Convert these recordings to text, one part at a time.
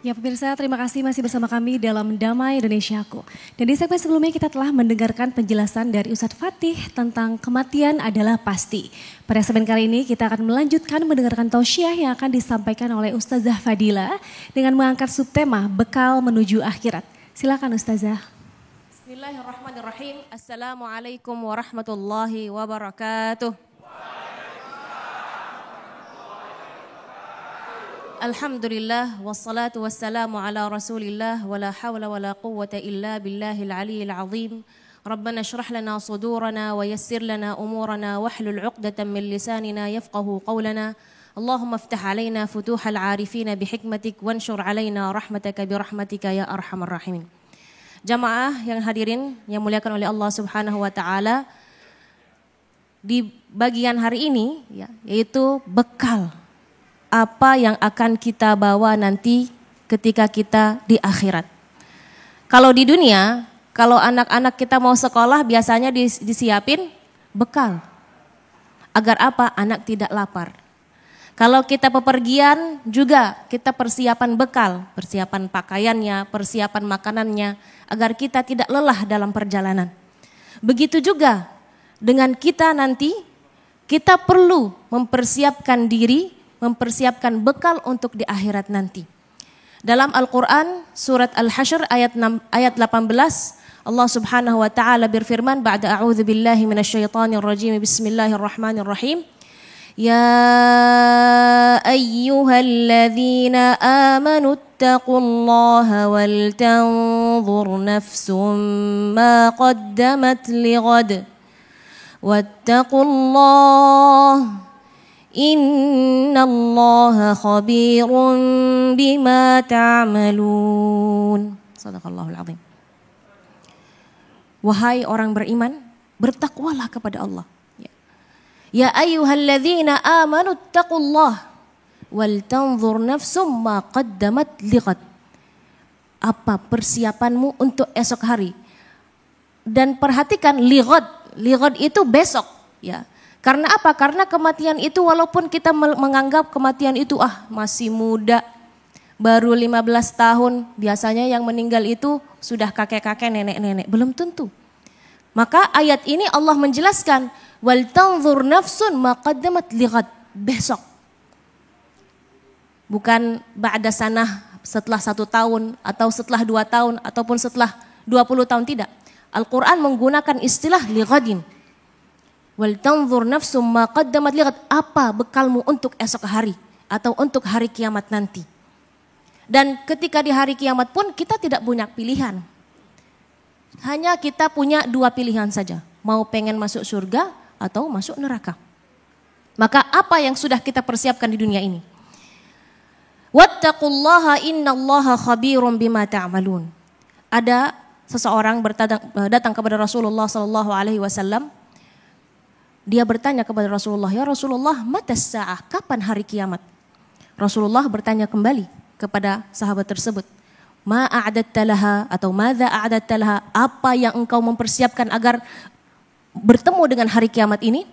Ya pemirsa, terima kasih masih bersama kami dalam Damai Indonesiaku. Dan di segmen sebelumnya kita telah mendengarkan penjelasan dari Ustadz Fatih tentang kematian adalah pasti. Pada segmen kali ini kita akan melanjutkan mendengarkan tausiah yang akan disampaikan oleh Ustazah Fadila dengan mengangkat subtema bekal menuju akhirat. Silakan Ustazah. Bismillahirrahmanirrahim. Assalamualaikum warahmatullahi wabarakatuh. Alhamdulillah wassalatu wassalamu ala Rasulillah wala hawla wala quwwata illa billahil aliyyil azim. Rabbana shrah lana sudurana wa yassir lana umurana wahlul 'uqdatam min lisanina yafqahu qawlana. Allahumma iftah alaina futuhal 'arifina bihikmatik wanshur alaina rahmataka birahmatika ya arhamar rahimin. Jamaah yang hadirin yang muliakan oleh Allah Subhanahu wa taala, di bagian hari ini ya, yaitu bekal apa yang akan kita bawa nanti ketika kita di akhirat. Kalau di dunia, kalau anak-anak kita mau sekolah biasanya disiapin bekal. Agar apa? Anak tidak lapar. Kalau kita bepergian juga kita persiapan bekal, persiapan pakaiannya, persiapan makanannya, agar kita tidak lelah dalam perjalanan. Begitu juga dengan kita nanti, kita perlu mempersiapkan diri, mempersiapkan bekal untuk di akhirat nanti. Dalam Al-Quran surat Al-Hasyr ayat 18 Allah Subhanahu wa taala berfirman ba'da a'udzu billahi minasyaitonir rajim bismillahirrahmanirrahim. Ya ayyuhalladzina amanu taqullaha wal tanzur nafsum ma qaddamat lighad wattaqullaha innallaha khabirun bima ta'malun. Shadaqallahul azim. Wahai orang beriman, bertakwalah kepada Allah. Ya ayyuhalladzina amanu taqullaha wal tanzur nafsum ma qaddamat lighad. Apa persiapanmu untuk esok hari? Dan perhatikan lighad. Lighad itu besok, ya. Karena apa? Karena kematian itu walaupun kita menganggap kematian itu masih muda, baru 15 tahun, biasanya yang meninggal itu sudah kakek-kakek, nenek-nenek, belum tentu. Maka ayat ini Allah menjelaskan wal tanzur nafsun ma qaddamat lighad, besok. Bukan ba'da sanah, setelah 1 tahun atau setelah 2 tahun ataupun setelah 20 tahun, tidak. Al-Quran menggunakan istilah lighadin. Wal tanzur nafsum ma qaddamat lighad, apa bekalmu untuk esok hari atau untuk hari kiamat nanti. Dan ketika di hari kiamat pun kita tidak punya pilihan. Hanya kita punya 2 pilihan saja, mau pengen masuk surga atau masuk neraka. Maka apa yang sudah kita persiapkan di dunia ini? Wattaqullaha innallaha khabirum bima ta'malun. Ada seseorang datang kepada Rasulullah sallallahu alaihi wasallam. Dia bertanya kepada Rasulullah, ya Rasulullah, matas sa'ah, kapan hari kiamat? Rasulullah bertanya kembali kepada sahabat tersebut, ma a'adatta laha atau madza a'adatta laha, apa yang engkau mempersiapkan agar bertemu dengan hari kiamat ini?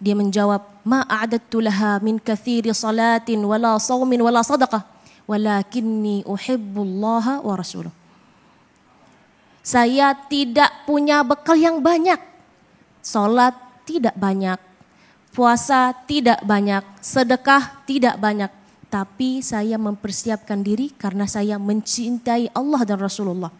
Dia menjawab, ma a'adattu laha min katsiri salatin wala shaumin wala sadaqah walakinni uhibbullaha wa rasuluh. Saya tidak punya bekal yang banyak. Salat tidak banyak, puasa tidak banyak, sedekah tidak banyak. Tapi saya mempersiapkan diri karena saya mencintai Allah dan Rasulullah.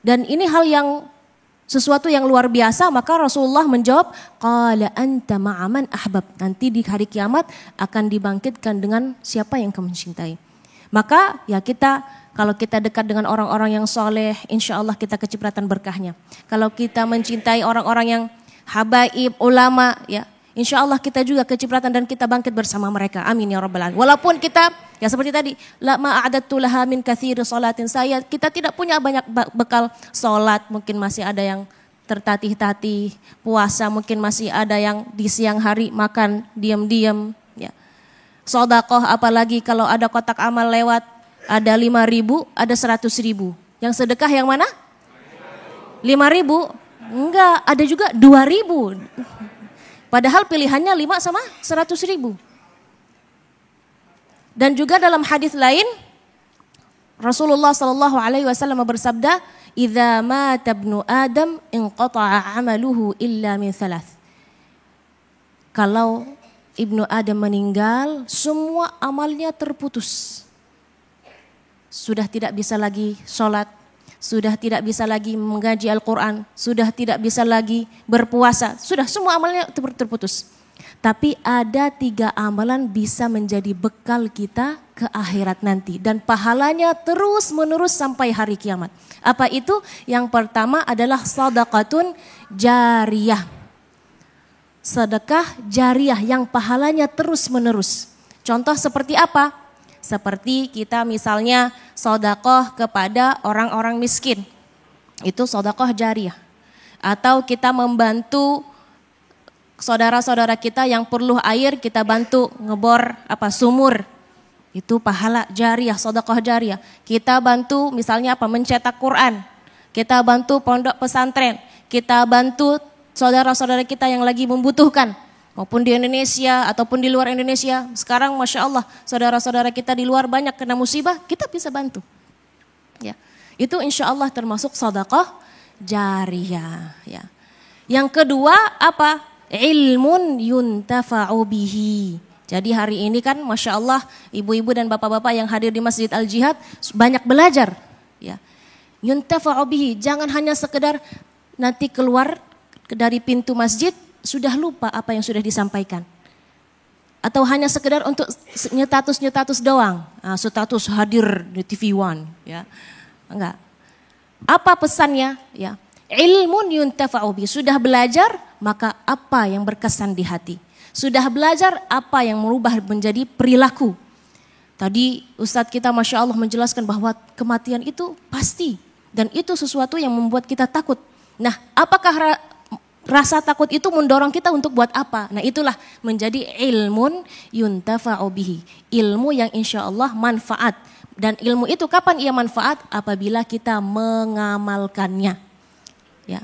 Dan ini hal yang sesuatu yang luar biasa. Maka Rasulullah menjawab, qala anta ma'aman ahbab. Nanti di hari kiamat akan dibangkitkan dengan siapa yang kamu cintai. Maka ya kalau kita dekat dengan orang-orang yang soleh, insya Allah kita kecipratan berkahnya. Kalau kita mencintai orang-orang yang habaib, ulama, ya insya Allah kita juga kecipratan dan kita bangkit bersama mereka. Amin ya rabbal alamin. Walaupun kita, ya seperti tadi, la ma'adattu laha min katsiri salatin, kita tidak punya banyak bekal salat, mungkin masih ada yang tertatih-tatih, puasa mungkin masih ada yang di siang hari makan diam-diam, ya. Sedekah apalagi kalau ada kotak amal lewat, ada 5.000, ada 100.000. Yang sedekah yang mana? 5.000? Enggak, ada juga 2.000. Padahal pilihannya 5 sama 100.000. Dan juga dalam hadis lain Rasulullah sallallahu alaihi wasallam bersabda, "Idza mata ibnu Adam inqata'a 'amaluhu illa min thalath." Kalau ibnu Adam meninggal, semua amalnya terputus. Sudah tidak bisa lagi sholat, sudah tidak bisa lagi mengaji Al-Quran, sudah tidak bisa lagi berpuasa, sudah semua amalnya terputus. Tapi ada 3 amalan bisa menjadi bekal kita ke akhirat nanti. Dan pahalanya terus menerus sampai hari kiamat. Apa itu? Yang pertama adalah sadaqatun jariyah. Sedekah jariyah yang pahalanya terus menerus. Contoh seperti apa? Seperti kita misalnya sedekah kepada orang-orang miskin. Itu sedekah jariyah. Atau kita membantu saudara-saudara kita yang perlu air, kita bantu ngebor sumur. Itu pahala jariyah, sedekah jariyah. Kita bantu misalnya mencetak Quran. Kita bantu pondok pesantren. Kita bantu saudara-saudara kita yang lagi membutuhkan. Maupun di Indonesia ataupun di luar Indonesia. Sekarang Masya Allah saudara-saudara kita di luar banyak kena musibah, kita bisa bantu. Ya, itu insya Allah termasuk sedekah jariyah. Ya. Yang kedua apa? Ilmun yuntafa'u bihi. Jadi hari ini kan Masya Allah ibu-ibu dan bapak-bapak yang hadir di Masjid Al-Jihad banyak belajar. Ya. Yuntafa'u bihi, jangan hanya sekedar nanti keluar dari pintu masjid sudah lupa apa yang sudah disampaikan. Atau hanya sekedar untuk nyetatus doang. Status hadir di TV One. Ya. Enggak. Apa pesannya? Ya. Ilmun yuntafa'u bihi. Sudah belajar, maka apa yang berkesan di hati. Sudah belajar, apa yang merubah menjadi perilaku. Tadi Ustadz kita Masya Allah menjelaskan bahwa kematian itu pasti. Dan itu sesuatu yang membuat kita takut. Nah, apakah rasa takut itu mendorong kita untuk buat apa? Nah, itulah menjadi ilmun yuntafa'u bihi. Ilmu yang insya Allah manfaat. Dan ilmu itu kapan ia manfaat? Apabila kita mengamalkannya. Ya.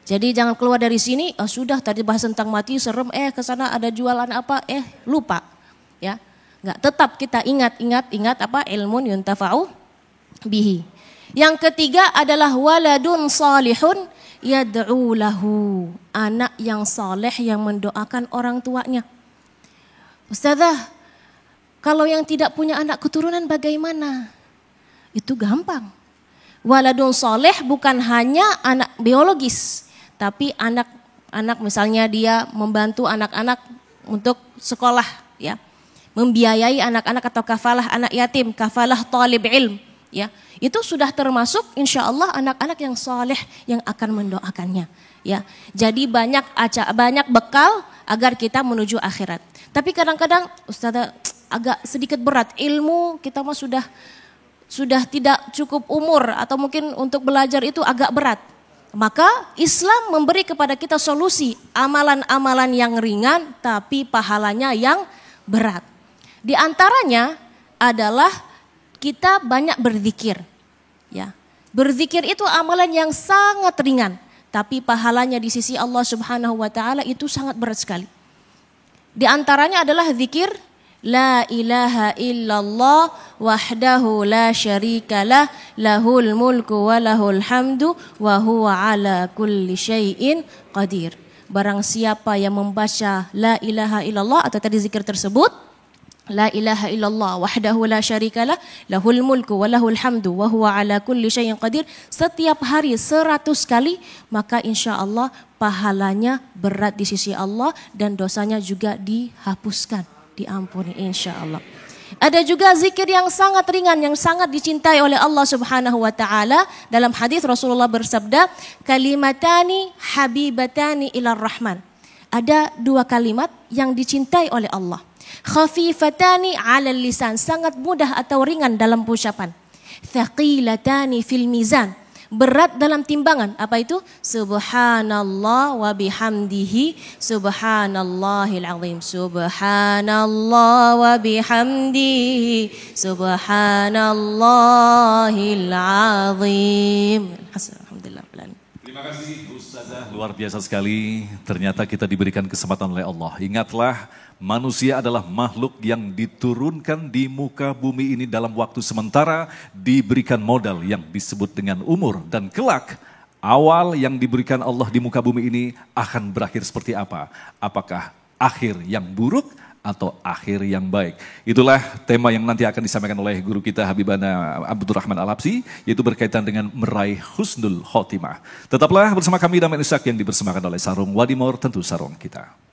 Jadi jangan keluar dari sini, sudah tadi bahas tentang mati serem, ke sana ada jualan apa, lupa. Ya. Enggak, tetap kita ingat apa? Ilmun yuntafa'u bihi. Yang ketiga adalah waladun salihun yad'u lahu, anak yang saleh yang mendoakan orang tuanya. Ustazah, kalau yang tidak punya anak keturunan bagaimana? Itu gampang. Waladun saleh bukan hanya anak biologis, tapi anak misalnya dia membantu anak-anak untuk sekolah, ya. Membiayai anak-anak atau kafalah anak yatim, kafalah talib ilm, ya. Itu sudah termasuk insya Allah anak-anak yang saleh yang akan mendoakannya. Ya, jadi banyak bekal agar kita menuju akhirat. Tapi kadang-kadang Ustazah agak sedikit berat, ilmu kita mah sudah tidak cukup umur atau mungkin untuk belajar itu agak berat. Maka Islam memberi kepada kita solusi amalan-amalan yang ringan tapi pahalanya yang berat. Di antaranya adalah kita banyak berzikir. Ya. Berzikir itu amalan yang sangat ringan, tapi pahalanya di sisi Allah Subhanahu wa taala itu sangat berat sekali. Di antaranya adalah zikir la ilaha illallah wahdahu la syarikalah lahul mulku wa lahul hamdu wa huwa ala kulli syai'in qadir. Barang siapa yang membaca la ilaha illallah atau tadi zikir tersebut, la ilaha illallah wahdahu la syarikalah lahul mulku wa lahul hamdu wa huwa ala kulli syai'in qadir, setiap hari 100 kali, maka insya Allah pahalanya berat di sisi Allah dan dosanya juga dihapuskan, diampuni insya Allah. Ada juga zikir yang sangat ringan, yang sangat dicintai oleh Allah Subhanahu wa taala. Dalam hadis Rasulullah bersabda, kalimatani habibatani ilar rahman. Ada 2 kalimat yang dicintai oleh Allah. Khafifatani 'alal lisan, sangat mudah atau ringan dalam ucapan. Thaqilatani fil mizan, berat dalam timbangan. Apa itu? Subhanallah wa bihamdihi subhanallahil azim. Subhanallah wa bihamdihi subhanallahil azim. Alhamdulillah. Terima kasih Ustazah, luar biasa sekali. Ternyata kita diberikan kesempatan oleh Allah. Ingatlah, manusia adalah makhluk yang diturunkan di muka bumi ini dalam waktu sementara, diberikan modal yang disebut dengan umur. Dan kelak, awal yang diberikan Allah di muka bumi ini akan berakhir seperti apa? Apakah akhir yang buruk atau akhir yang baik? Itulah tema yang nanti akan disampaikan oleh guru kita Habibana Abdurrahman Al-Habsyi, yaitu berkaitan dengan meraih husnul khotimah. Tetaplah bersama kami dalam Imsak yang dipersembahkan oleh Sarung Wadimor, tentu sarung kita.